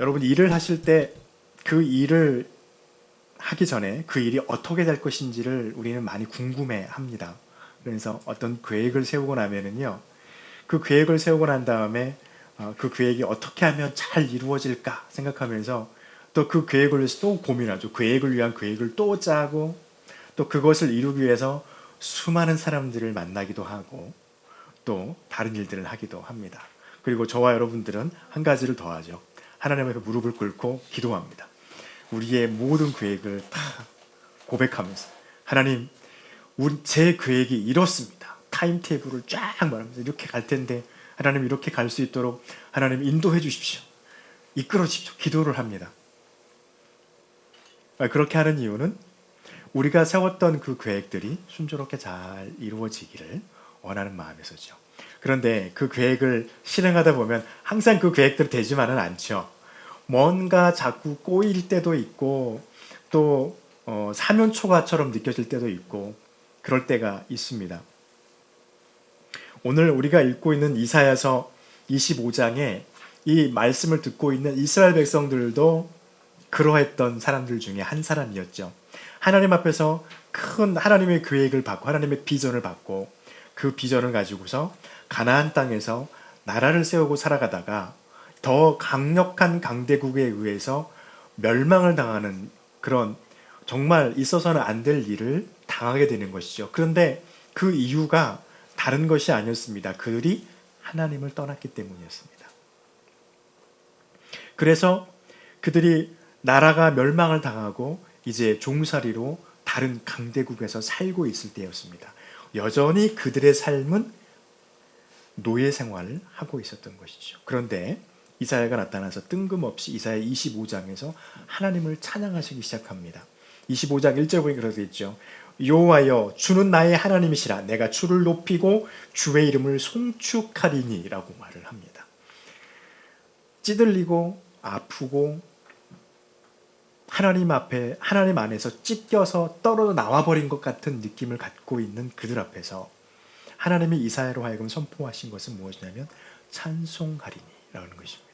여러분 일을 하실 때 그 일을 하기 전에 그 일이 어떻게 될 것인지를 우리는 많이 궁금해 합니다. 그래서 어떤 계획을 세우고 나면은요, 그 계획을 세우고 난 다음에 그 계획이 어떻게 하면 잘 이루어질까 생각하면서 또 그 계획을 위해서 또 고민하죠. 계획을 위한 계획을 또 짜고 또 그것을 이루기 위해서 수많은 사람들을 만나기도 하고 또 다른 일들을 하기도 합니다. 그리고 저와 여러분들은 한 가지를 더 하죠. 하나님 앞에 무릎을 꿇고 기도합니다. 우리의 모든 계획을 다 고백하면서 하나님, 제 계획이 이렇습니다. 타임테이블을 쫙 말하면서 이렇게 갈 텐데 하나님 이렇게 갈 수 있도록 하나님 인도해 주십시오. 이끌어 주십시오. 기도를 합니다. 그렇게 하는 이유는 우리가 세웠던 그 계획들이 순조롭게 잘 이루어지기를 원하는 마음에서죠. 그런데 그 계획을 실행하다 보면 항상 그 계획대로 되지만은 않죠. 뭔가 자꾸 꼬일 때도 있고 또 사면초가처럼 느껴질 때도 있고 그럴 때가 있습니다. 오늘 우리가 읽고 있는 이사야서 25장에 이 말씀을 듣고 있는 이스라엘 백성들도 그러했던 사람들 중에 한 사람이었죠. 하나님 앞에서 큰 하나님의 계획을 받고 하나님의 비전을 받고 그 비전을 가지고서 가나안 땅에서 나라를 세우고 살아가다가 더 강력한 강대국에 의해서 멸망을 당하는 그런 정말 있어서는 안 될 일을 당하게 되는 것이죠. 그런데 그 이유가 다른 것이 아니었습니다. 그들이 하나님을 떠났기 때문이었습니다. 그래서 그들이 나라가 멸망을 당하고 이제 종살이로 다른 강대국에서 살고 있을 때였습니다. 여전히 그들의 삶은 노예 생활을 하고 있었던 것이죠. 그런데 이사야가 나타나서 뜬금없이 이사야 25장에서 하나님을 찬양하시기 시작합니다. 25장 1절 보니 그렇게 있죠. 여호와여 주는 나의 하나님이시라 내가 주를 높이고 주의 이름을 송축하리니 라고 말을 합니다. 찌들리고 아프고 하나님 앞에 하나님 안에서 찢겨서 떨어져 나와버린 것 같은 느낌을 갖고 있는 그들 앞에서 하나님이 이사야로 하여금 선포하신 것은 무엇이냐면 찬송하리니 라는 것입니다.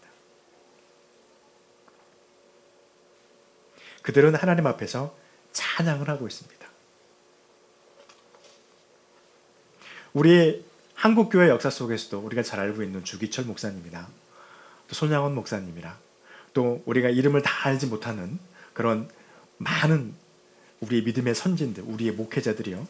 그들은 하나님 앞에서 찬양을 하고 있습니다. 우리 한국교회 역사 속에서도 우리가 잘 알고 있는 주기철 목사님이나 또 손양원 목사님이나 또 우리가 이름을 다 알지 못하는 그런 많은 우리의 믿음의 선진들, 우리의 목회자들이요.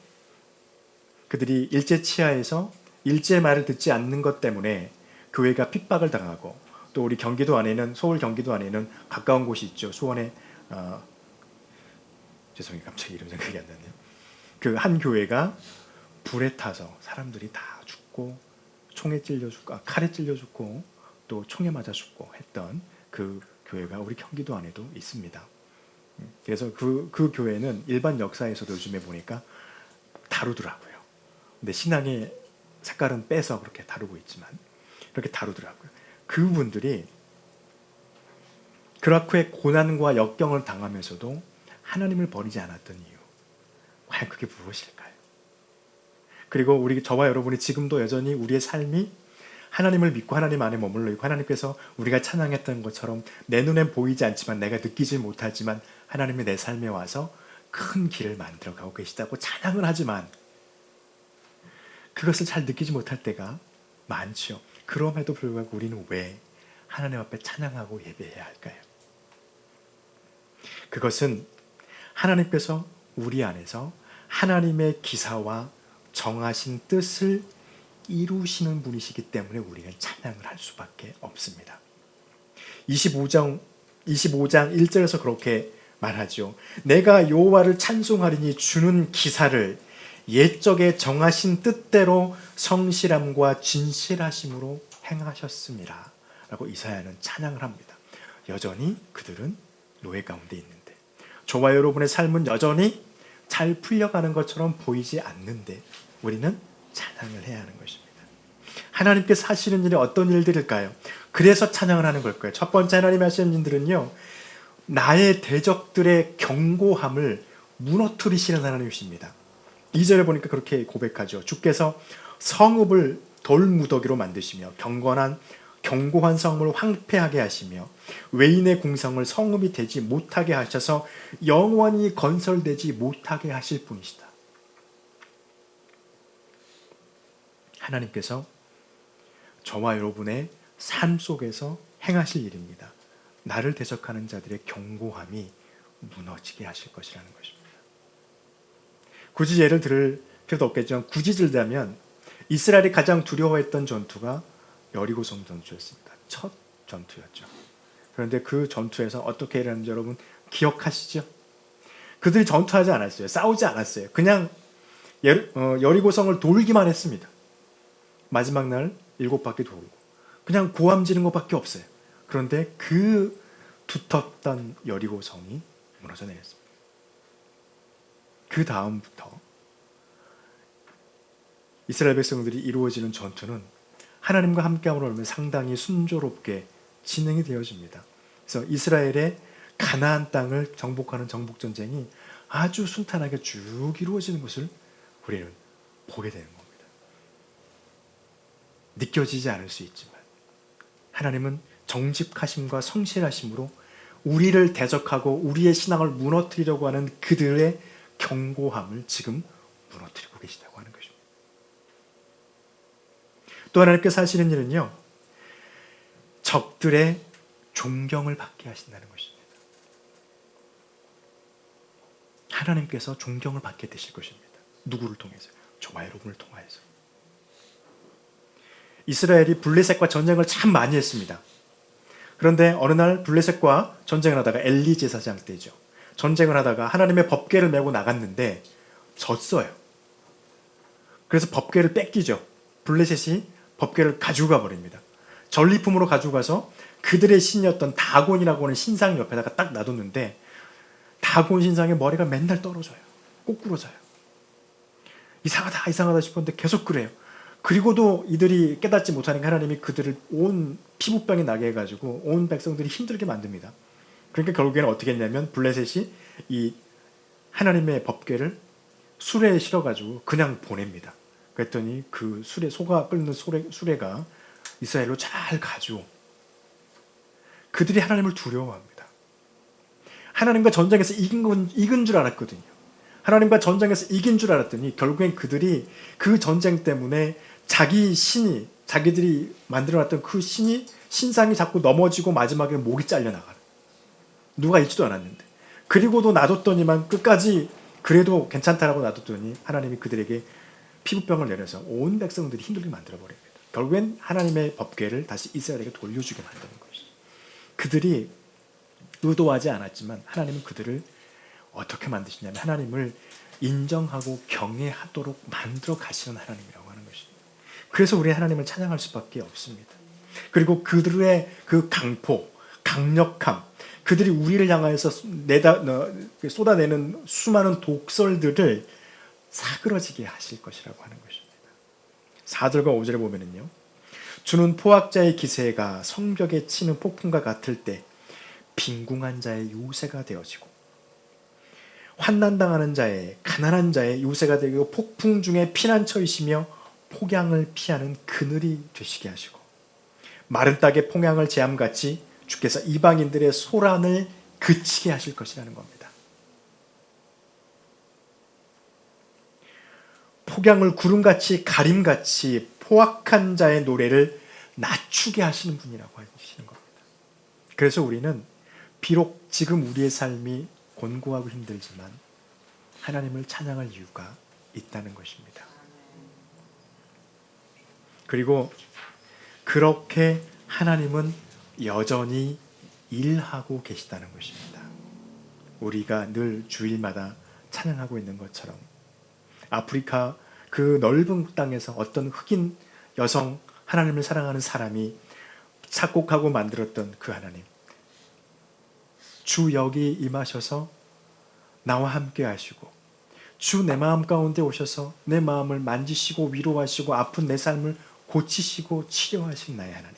그들이 일제 치하에서 일제의 말을 듣지 않는 것 때문에 교회가 핍박을 당하고 또 우리 경기도 안에는 서울 경기도 안에는 가까운 곳이 있죠. 수원에 죄송해요. 갑자기 이름 생각이 안 나네요. 그 한 교회가 불에 타서 사람들이 다 죽고 총에 찔려 죽고 칼에 찔려 죽고 또 총에 맞아 죽고 했던 그 교회가 우리 경기도 안에도 있습니다. 그래서 그 교회는 일반 역사에서도 요즘에 보니까 다루더라고요. 근데 신앙의 색깔은 빼서 그렇게 다루고 있지만 이렇게 다루더라고요. 그분들이 그렇게 고난과 역경을 당하면서도 하나님을 버리지 않았던 이유, 과연 그게 무엇일까요? 그리고 저와 여러분이 지금도 여전히 우리의 삶이 하나님을 믿고 하나님 안에 머물러 있고 하나님께서 우리가 찬양했던 것처럼 내 눈엔 보이지 않지만 내가 느끼지 못하지만 하나님이 내 삶에 와서 큰 길을 만들어가고 계시다고 찬양을 하지만 그것을 잘 느끼지 못할 때가 많죠. 그럼에도 불구하고 우리는 왜 하나님 앞에 찬양하고 예배해야 할까요? 그것은 하나님께서 우리 안에서 하나님의 기사와 정하신 뜻을 이루시는 분이시기 때문에 우리는 찬양을 할 수밖에 없습니다. 25장 1절에서 그렇게 말하죠. 내가 여호와를 찬송하리니 주는 기사를 옛적에 정하신 뜻대로 성실함과 진실하심으로 행하셨습니다. 라고 이사야는 찬양을 합니다. 여전히 그들은 노예 가운데 있는데 저와 여러분의 삶은 여전히 잘 풀려가는 것처럼 보이지 않는데 우리는 찬양을 해야 하는 것입니다. 하나님께서 하시는 일이 어떤 일들일까요? 그래서 찬양을 하는 걸까요? 첫 번째 하나님이 하시는 일들은요, 나의 대적들의 견고함을 무너뜨리시는 하나님이십니다. 2절에 보니까 그렇게 고백하죠. 주께서 성읍을 돌무더기로 만드시며 경건한 견고한 성을 황폐하게 하시며 외인의 궁성을 성읍이 되지 못하게 하셔서 영원히 건설되지 못하게 하실 분이시다. 하나님께서 저와 여러분의 삶 속에서 행하실 일입니다. 나를 대적하는 자들의 견고함이 무너지게 하실 것이라는 것입니다. 굳이 예를 들을 필요도 없겠지만 굳이 들자면 이스라엘이 가장 두려워했던 전투가 여리고성 전투였습니다. 첫 전투였죠. 그런데 그 전투에서 어떻게 일어났는지 여러분 기억하시죠? 그들이 전투하지 않았어요. 싸우지 않았어요. 그냥 여리고성을 돌기만 했습니다. 마지막 날 7바퀴 돌고 그냥 고함 지른 것밖에 없어요. 그런데 그 두텁던 여리고성이 무너져 내렸습니다. 그 다음부터 이스라엘 백성들이 이루어지는 전투는 하나님과 함께함으로 인해 상당히 순조롭게 진행이 되어집니다. 그래서 이스라엘의 가나안 땅을 정복하는 정복전쟁이 아주 순탄하게 쭉 이루어지는 것을 우리는 보게 되는 겁니다. 느껴지지 않을 수 있지만 하나님은 정직하심과 성실하심으로 우리를 대적하고 우리의 신앙을 무너뜨리려고 하는 그들의 견고함을 지금 무너뜨리고 계시다고 하는 것입니다. 또 하나님께서 하시는 일은요, 적들의 존경을 받게 하신다는 것입니다. 하나님께서 존경을 받게 되실 것입니다. 누구를 통해서? 저와 여러분을 통하여서. 이스라엘이 블레셋과 전쟁을 참 많이 했습니다. 그런데 어느 날 블레셋과 전쟁을 하다가 엘리 제사장 때죠. 전쟁을 하다가 하나님의 법궤를 메고 나갔는데 졌어요. 그래서 법궤를 뺏기죠. 블레셋이 법궤를 가지고 가버립니다. 전리품으로 가지고 가서 그들의 신이었던 다곤이라고 하는 신상 옆에다가 딱 놔뒀는데 다곤 신상의 머리가 맨날 떨어져요. 꼬꾸러져요. 이상하다 싶었는데 계속 그래요. 그리고도 이들이 깨닫지 못하니까 하나님이 그들을 온 피부병이 나게 해가지고 온 백성들이 힘들게 만듭니다. 그러니까 결국에는 어떻게 했냐면 블레셋이 이 하나님의 법궤를 수레에 실어가지고 그냥 보냅니다. 그랬더니 그 수레, 소가 끓는 수레가 이스라엘로 잘 가죠. 그들이 하나님을 두려워합니다. 하나님과 전쟁에서 이긴 줄 알았거든요. 하나님과 전쟁에서 이긴 줄 알았더니 결국엔 그들이 그 전쟁 때문에 자기 신이, 자기들이 만들어놨던 그 신상이 자꾸 넘어지고 마지막에 목이 잘려나가는, 누가 있지도 않았는데, 그리고도 놔뒀더니만 끝까지 그래도 괜찮다라고 놔뒀더니 하나님이 그들에게 피부병을 내려서 온 백성들이 힘들게 만들어버립니다. 결국엔 하나님의 법궤를 다시 이스라엘에게 돌려주게 만드는 것이죠. 그들이 의도하지 않았지만 하나님은 그들을 어떻게 만드시냐면 하나님을 인정하고 경외하도록 만들어 가시는 하나님이라고 하는 것입니다. 그래서 우리 하나님을 찬양할 수밖에 없습니다. 그리고 그들의 그 강포, 강력함, 그들이 우리를 향하여서 쏟아내는 수많은 독설들을 사그러지게 하실 것이라고 하는 것입니다. 4절과 5절에 보면은요, 주는 포악자의 기세가 성벽에 치는 폭풍과 같을 때 빈궁한 자의 요새가 되어지고 환난당하는 자의, 가난한 자의 요새가 되고 폭풍 중에 피난처이시며 폭양을 피하는 그늘이 되시게 하시고 마른 땅의 폭양을 제함같이 주께서 이방인들의 소란을 그치게 하실 것이라는 겁니다. 폭양을 구름같이 가림같이 포악한 자의 노래를 낮추게 하시는 분이라고 하시는 겁니다. 그래서 우리는 비록 지금 우리의 삶이 곤고하고 힘들지만 하나님을 찬양할 이유가 있다는 것입니다. 그리고 그렇게 하나님은 여전히 일하고 계시다는 것입니다. 우리가 늘 주일마다 찬양하고 있는 것처럼 아프리카 그 넓은 땅에서 어떤 흑인 여성, 하나님을 사랑하는 사람이 작곡하고 만들었던 그 하나님, 주 여기 임하셔서 나와 함께 하시고 주 내 마음 가운데 오셔서 내 마음을 만지시고 위로하시고 아픈 내 삶을 고치시고 치료하신 나의 하나님,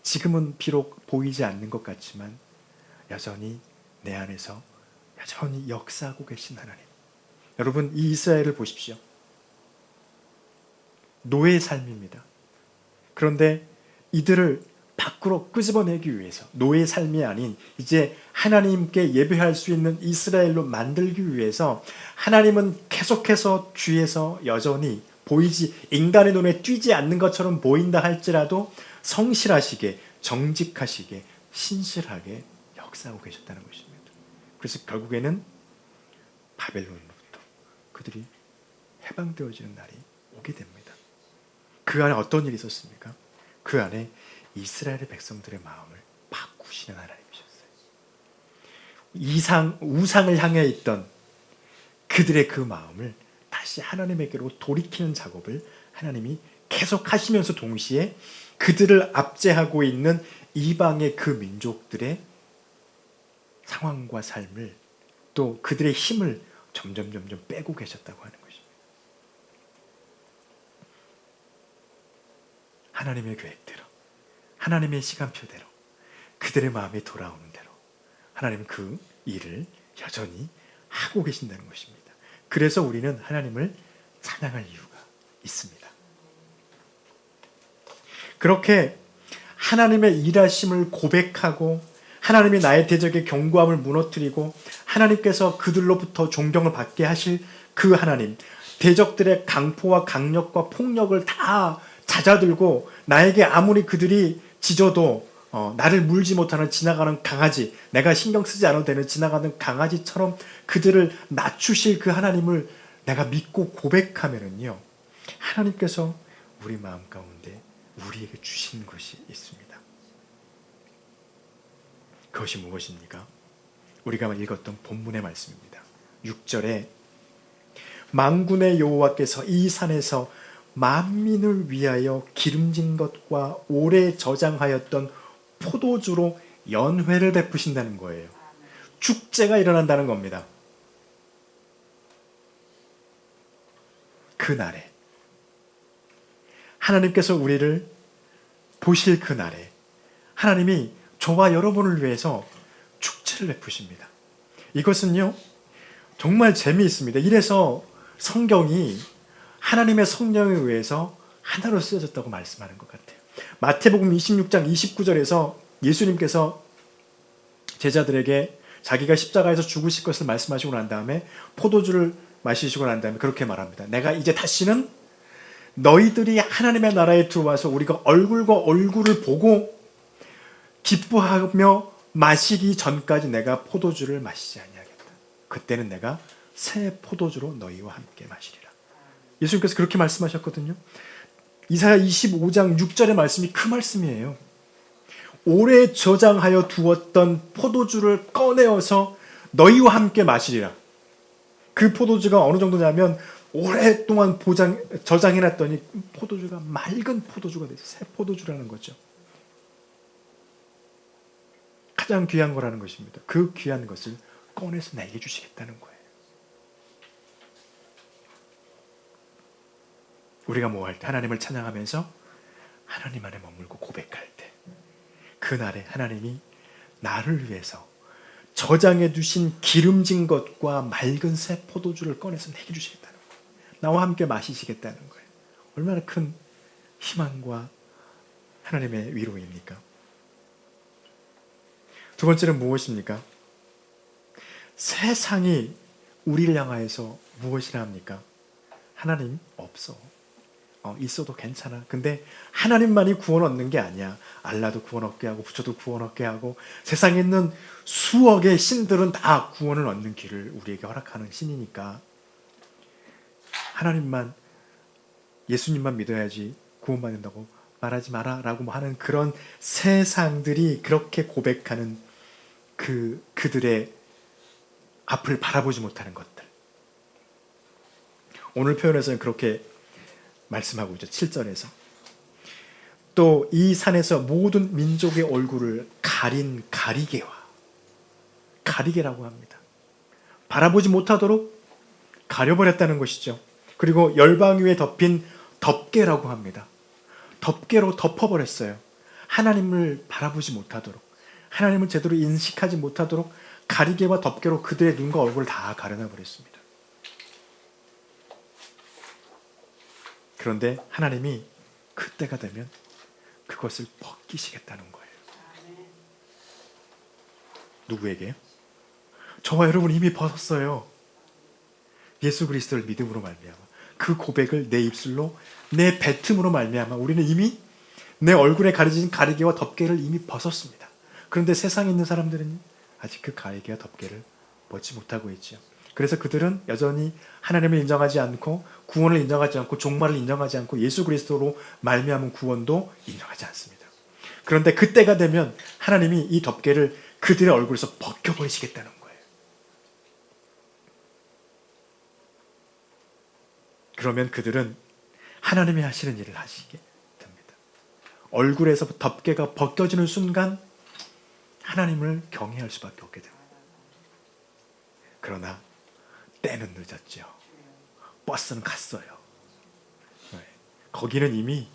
지금은 비록 보이지 않는 것 같지만 여전히 내 안에서 여전히 역사하고 계신 하나님. 여러분, 이 이스라엘을 보십시오. 노예의 삶입니다. 그런데 이들을 밖으로 끄집어내기 위해서 노예 삶이 아닌 이제 하나님께 예배할 수 있는 이스라엘로 만들기 위해서 하나님은 계속해서 뒤에서 여전히 보이지 인간의 눈에 띄지 않는 것처럼 보인다 할지라도 성실하시게 정직하시게 신실하게 역사하고 계셨다는 것입니다. 그래서 결국에는 바벨론으로부터 그들이 해방되어지는 날이 오게 됩니다. 그 안에 어떤 일이 있었습니까? 그 안에 이스라엘의 백성들의 마음을 바꾸시는 하나님이셨어요. 우상을 향해 있던 그들의 그 마음을 다시 하나님에게로 돌이키는 작업을 하나님이 계속 하시면서 동시에 그들을 압제하고 있는 이방의 그 민족들의 상황과 삶을 또 그들의 힘을 점점 빼고 계셨다고 하는 것입니다. 하나님의 계획대로 하나님의 시간표대로 그들의 마음이 돌아오는 대로 하나님은 그 일을 여전히 하고 계신다는 것입니다. 그래서 우리는 하나님을 찬양할 이유가 있습니다. 그렇게 하나님의 일하심을 고백하고 하나님이 나의 대적의 견고함을 무너뜨리고 하나님께서 그들로부터 존경을 받게 하실 그 하나님, 대적들의 강포와 강력과 폭력을 다 잦아들고 나에게 아무리 그들이 짖어도 나를 물지 못하는 지나가는 강아지, 내가 신경 쓰지 않아도 되는 지나가는 강아지처럼 그들을 낮추실 그 하나님을 내가 믿고 고백하면은요, 하나님께서 우리 마음 가운데 우리에게 주신 것이 있습니다. 그것이 무엇입니까? 우리가 읽었던 본문의 말씀입니다. 6절에 만군의 여호와께서 이 산에서 만민을 위하여 기름진 것과 오래 저장하였던 포도주로 연회를 베푸신다는 거예요. 축제가 일어난다는 겁니다. 그날에 하나님께서 우리를 보실 그날에 하나님이 저와 여러분을 위해서 축제를 베푸십니다. 이것은요 정말 재미있습니다. 이래서 성경이 하나님의 성령에 의해서 하나로 쓰여졌다고 말씀하는 것 같아요. 마태복음 26장 29절에서 예수님께서 제자들에게 자기가 십자가에서 죽으실 것을 말씀하시고 난 다음에 포도주를 마시시고 난 다음에 그렇게 말합니다. 내가 이제 다시는 너희들이 하나님의 나라에 들어와서 우리가 얼굴과 얼굴을 보고 기뻐하며 마시기 전까지 내가 포도주를 마시지 아니하겠다. 그때는 내가 새 포도주로 너희와 함께 마시리라. 예수님께서 그렇게 말씀하셨거든요. 이사야 25장 6절의 말씀이 그 말씀이에요. 오래 저장하여 두었던 포도주를 꺼내어서 너희와 함께 마시리라. 그 포도주가 어느 정도냐면 오랫동안 저장해놨더니 포도주가 맑은 포도주가 돼서 새 포도주라는 거죠. 가장 귀한 거라는 것입니다. 그 귀한 것을 꺼내서 나에게 주시겠다는 거예요. 우리가 뭐 할 때 하나님을 찬양하면서 하나님 안에 머물고 고백할 때 그날에 하나님이 나를 위해서 저장해 두신 기름진 것과 맑은 새 포도주를 꺼내서 내게 주시겠다는 거예요. 나와 함께 마시시겠다는 거예요. 얼마나 큰 희망과 하나님의 위로입니까? 두 번째는 무엇입니까? 세상이 우리를 향하여서 무엇이라 합니까? 하나님 없어. 있어도 괜찮아. 근데 하나님만이 구원 얻는 게 아니야. 알라도 구원 얻게 하고 부처도 구원 얻게 하고 세상에 있는 수억의 신들은 다 구원을 얻는 길을 우리에게 허락하는 신이니까 하나님만, 예수님만 믿어야지 구원받는다고 말하지 마라 라고 하는 그런 세상들이 그렇게 고백하는 그들의 앞을 바라보지 못하는 것들. 오늘 표현에서는 그렇게 말씀하고 있죠. 7절에서 또 이 산에서 모든 민족의 얼굴을 가린 가리개라고 합니다. 바라보지 못하도록 가려버렸다는 것이죠. 그리고 열방 위에 덮인 덮개라고 합니다. 덮개로 덮어버렸어요. 하나님을 바라보지 못하도록, 하나님을 제대로 인식하지 못하도록 가리개와 덮개로 그들의 눈과 얼굴을 다 가려놔버렸습니다. 그런데 하나님이 그때가 되면 그 그것을 벗기시겠다는 거예요. 누구에게요? 저와 여러분 이미 벗었어요. 예수 그리스도를 믿음으로 말미암아 그 고백을 내 입술로 내 뱉음으로 말미암아 우리는 이미 내 얼굴에 가려진 가리개와 덮개를 이미 벗었습니다. 그런데 세상에 있는 사람들은 아직 그 가리개와 덮개를 벗지 못하고 있죠. 그래서 그들은 여전히 하나님을 인정하지 않고 구원을 인정하지 않고 종말을 인정하지 않고 예수 그리스도로 말미암은 구원도 인정하지 않습니다. 그런데 그때가 되면 하나님이 이 덮개를 그들의 얼굴에서 벗겨버리시겠다는 거예요. 그러면 그들은 하나님이 하시는 일을 하시게 됩니다. 얼굴에서 덮개가 벗겨지는 순간 하나님을 경외할 수밖에 없게 됩니다. 그러나 때는 늦었죠. 버스는 갔어요. 거기는 이미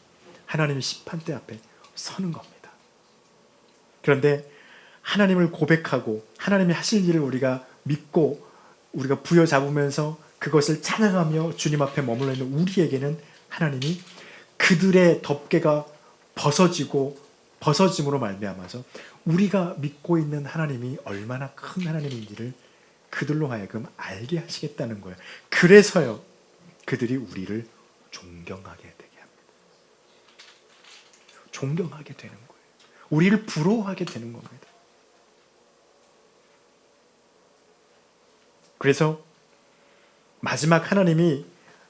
하나님의 심판대 앞에 서는 겁니다. 그런데 하나님을 고백하고 하나님이 하실 일을 우리가 믿고 우리가 부여잡으면서 그것을 찬양하며 주님 앞에 머물러 있는 우리에게는 하나님이 그들의 덮개가 벗어짐으로 말미암아서 우리가 믿고 있는 하나님이 얼마나 큰 하나님인지를 그들로 하여금 알게 하시겠다는 거예요. 그래서요 그들이 우리를 존경하게 되게 합니다. 존경하게 되는 거예요. 우리를 부러워하게 되는 겁니다. 그래서 마지막 하나님이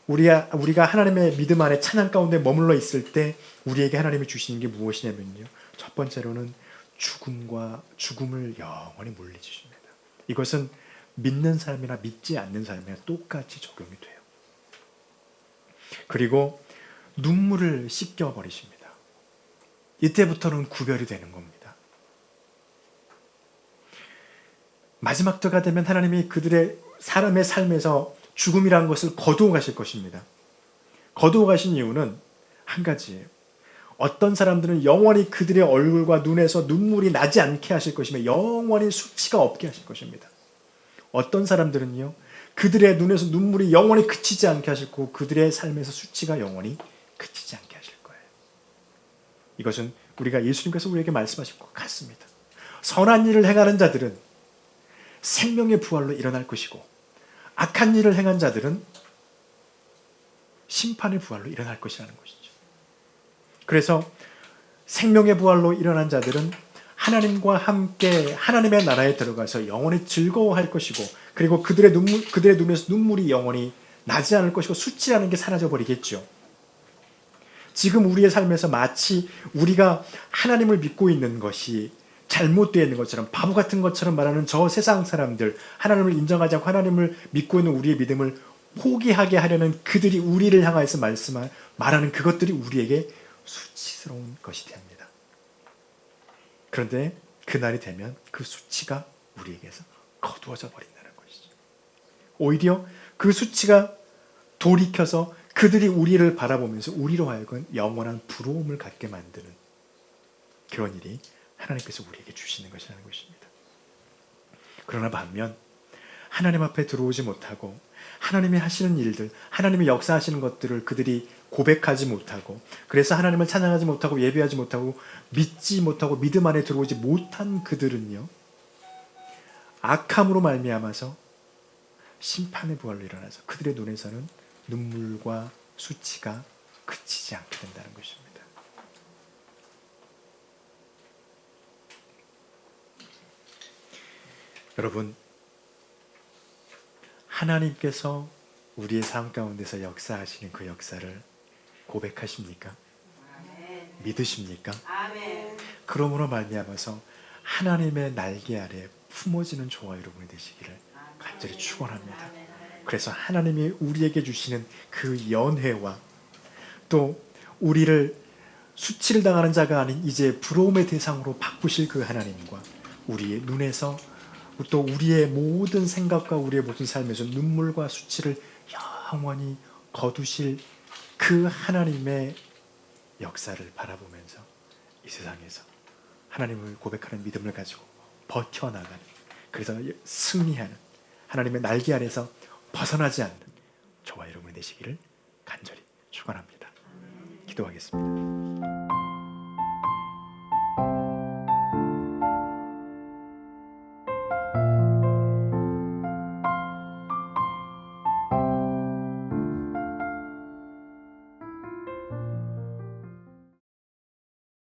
우리가 하나님의 믿음 안에 찬양 가운데 머물러 있을 때 우리에게 하나님이 주시는 게 무엇이냐면요. 첫 번째로는 죽음을 영원히 물리주십니다. 이것은 믿는 사람이나 믿지 않는 사람이나 똑같이 적용이 돼요. 그리고 눈물을 씻겨버리십니다. 이때부터는 구별이 되는 겁니다. 마지막 때가 되면 하나님이 그들의 사람의 삶에서 죽음이라는 것을 거두어 가실 것입니다. 거두어 가신 이유는 한 가지예요. 어떤 사람들은 영원히 그들의 얼굴과 눈에서 눈물이 나지 않게 하실 것이며 영원히 수치가 없게 하실 것입니다. 어떤 사람들은요, 그들의 눈에서 눈물이 영원히 그치지 않게 하실 거고 그들의 삶에서 수치가 영원히 그치지 않게 하실 거예요. 이것은 우리가 예수님께서 우리에게 말씀하실 것 같습니다. 선한 일을 행하는 자들은 생명의 부활로 일어날 것이고 악한 일을 행한 자들은 심판의 부활로 일어날 것이라는 것이죠. 그래서 생명의 부활로 일어난 자들은 하나님과 함께 하나님의 나라에 들어가서 영원히 즐거워할 것이고 그리고 그들의 눈에서 눈물이 영원히 나지 않을 것이고 수치라는 게 사라져 버리겠죠. 지금 우리의 삶에서 마치 우리가 하나님을 믿고 있는 것이 잘못되어 있는 것처럼 바보 같은 것처럼 말하는 저 세상 사람들, 하나님을 인정하지 않고 하나님을 믿고 있는 우리의 믿음을 포기하게 하려는 그들이 우리를 향하여서 말하는 그것들이 우리에게 수치스러운 것이 됩니다. 그런데 그날이 되면 그 수치가 우리에게서 거두어져 버린다는 것이죠. 오히려 그 수치가 돌이켜서 그들이 우리를 바라보면서 우리로 하여금 영원한 부러움을 갖게 만드는 그런 일이 하나님께서 우리에게 주시는 것이라는 것입니다. 그러나 반면 하나님 앞에 들어오지 못하고 하나님이 하시는 일들, 하나님이 역사하시는 것들을 그들이 고백하지 못하고 그래서 하나님을 찬양하지 못하고 예배하지 못하고 믿지 못하고 믿음 안에 들어오지 못한 그들은요, 악함으로 말미암아서 심판의 부활로 일어나서 그들의 눈에서는 눈물과 수치가 그치지 않게 된다는 것입니다. 여러분, 하나님께서 우리의 삶 가운데서 역사하시는 그 역사를 고백하십니까? 아멘. 믿으십니까? 아멘. 그러므로 말미암아서 하나님의 날개 아래 품어지는 저와 여러분이 되시기를 간절히 축원합니다. 그래서 하나님이 우리에게 주시는 그 연회와 또 우리를 수치를 당하는 자가 아닌 이제 부러움의 대상으로 바꾸실 그 하나님과 우리의 눈에서 또 우리의 모든 생각과 우리의 모든 삶에서 눈물과 수치를 영원히 거두실 그 하나님의 역사를 바라보면서 이 세상에서 하나님을 고백하는 믿음을 가지고 버텨나가는, 그래서 승리하는, 하나님의 날개 아래서 벗어나지 않는 저와 여러분이 되시기를 간절히 축원합니다. 기도하겠습니다.